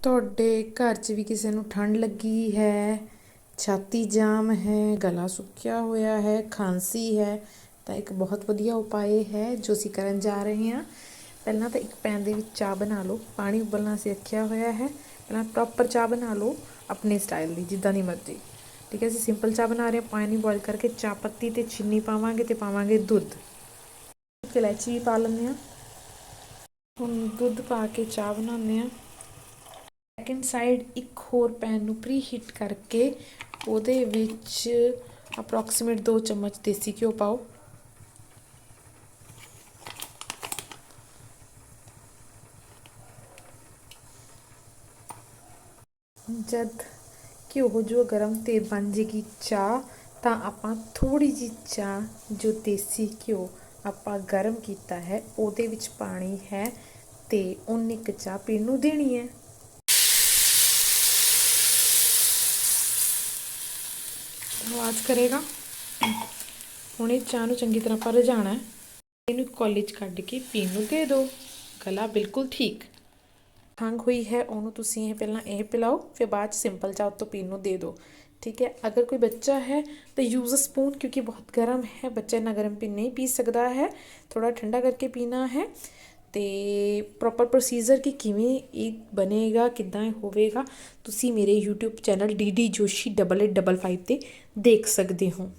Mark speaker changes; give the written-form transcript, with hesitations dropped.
Speaker 1: ਤੁਹਾਡੇ ਘਰ 'ਚ ਵੀ ਕਿਸੇ ਨੂੰ ਠੰਡ ਲੱਗੀ ਹੈ, ਛਾਤੀ ਜਾਮ ਹੈ, ਗਲਾ ਸੁੱਕਿਆ ਹੋਇਆ ਹੈ, ਖਾਂਸੀ ਹੈ ਤਾਂ ਇੱਕ ਬਹੁਤ ਵਧੀਆ ਉਪਾਅ ਹੈ ਜੋ ਅਸੀਂ ਕਰਨ ਜਾ ਰਹੇ ਹਾਂ। ਪਹਿਲਾਂ ਤਾਂ ਇੱਕ ਪੈਨ ਦੇ ਵਿੱਚ ਚਾਹ ਬਣਾ ਲਓ। ਪਾਣੀ ਉਬਲਣਾ ਅਸੀਂ ਰੱਖਿਆ ਹੋਇਆ ਹੈ। ਪਹਿਲਾਂ ਪ੍ਰੋਪਰ ਚਾਹ ਬਣਾ ਲਓ ਆਪਣੇ ਸਟਾਈਲ ਦੀ, ਜਿੱਦਾਂ ਦੀ ਮਰਜ਼ੀ। ਠੀਕ ਹੈ, ਅਸੀਂ ਸਿੰਪਲ ਚਾਹ ਬਣਾ ਰਹੇ ਹਾਂ। ਪਾਣੀ ਬੋਇਲ ਕਰਕੇ ਚਾਹ ਪੱਤੀ ਅਤੇ ਚੀਨੀ ਪਾਵਾਂਗੇ ਅਤੇ ਪਾਵਾਂਗੇ ਦੁੱਧ। ਇੱਕ ਇਲਾਇਚੀ ਵੀ ਪਾ ਲੈਂਦੇ ਹਾਂ। ਹੁਣ ਦੁੱਧ ਪਾ ਕੇ ਚਾਹ ਬਣਾਉਂਦੇ ਹਾਂ। ਸੈਕਿੰਡ ਸਾਈਡ ਇੱਕ ਹੋਰ ਪੈਨ ਨੂੰ ਪ੍ਰੀ ਹੀਟ ਕਰਕੇ ਉਹਦੇ ਵਿੱਚ ਅਪਰੋਕਸੀਮੇਟ 2 ਚਮਚ ਦੇਸੀ ਘਿਓ ਪਾਓ। ਜਦ ਘਿਓ ਹੋ ਜਾਊ ਗਰਮ ਅਤੇ ਬਣ ਜਾਏਗੀ ਚਾਹ, ਤਾਂ ਆਪਾਂ ਥੋੜ੍ਹੀ ਜਿਹੀ ਚਾਹ ਜੋ ਦੇਸੀ ਘਿਓ ਆਪਾਂ ਗਰਮ ਕੀਤਾ ਹੈ ਉਹਦੇ ਵਿੱਚ ਪਾਣੀ ਹੈ ਅਤੇ ਉਨੀ ਕੁ ਚਾਹ ਪੀਣ ਨੂੰ ਦੇਣੀ ਹੈ। ਆਵਾਜ਼ ਕਰੇਗਾ। ਹੁਣ ਇਹ ਚਾਹ ਨੂੰ ਚੰਗੀ ਤਰ੍ਹਾਂ ਆਪਾਂ ਰਝਾਉਣਾ। ਇਹਨੂੰ ਕੌਲੀ 'ਚ ਕੱਢ ਕੇ ਪੀਣ ਨੂੰ ਦੇ ਦਿਓ। ਗਲਾ ਬਿਲਕੁਲ ਠੀਕ। ਖੰਘ ਹੋਈ ਹੈ ਉਹਨੂੰ ਤੁਸੀਂ ਪਹਿਲਾਂ ਇਹ ਪਿਲਾਓ, ਫਿਰ ਬਾਅਦ 'ਚ ਸਿੰਪਲ ਚਾਹ ਉੱਤੋਂ ਪੀਣ ਨੂੰ ਦੇ ਦਿਓ। ਠੀਕ ਹੈ। ਅਗਰ ਕੋਈ ਬੱਚਾ ਹੈ ਤਾਂ ਯੂਜ਼ ਅ ਸਪੂਨ, ਕਿਉਂਕਿ ਬਹੁਤ ਗਰਮ ਹੈ, ਬੱਚਾ ਇੰਨਾ ਗਰਮ ਨਹੀਂ ਪੀ ਸਕਦਾ ਹੈ। ਥੋੜ੍ਹਾ ਠੰਡਾ ਕਰਕੇ ਪੀਣਾ ਹੈ। ਅਤੇ ਪ੍ਰੋਪਰ ਪ੍ਰੋਸੀਜਰ ਕਿ ਕਿਵੇਂ ਇਹ ਬਣੇਗਾ, ਕਿੱਦਾਂ ਇਹ ਹੋਵੇਗਾ, ਤੁਸੀਂ ਮੇਰੇ YouTube ਚੈਨਲ DD Joshi 8855 'ਤੇ ਦੇਖ ਸਕਦੇ ਹੋ।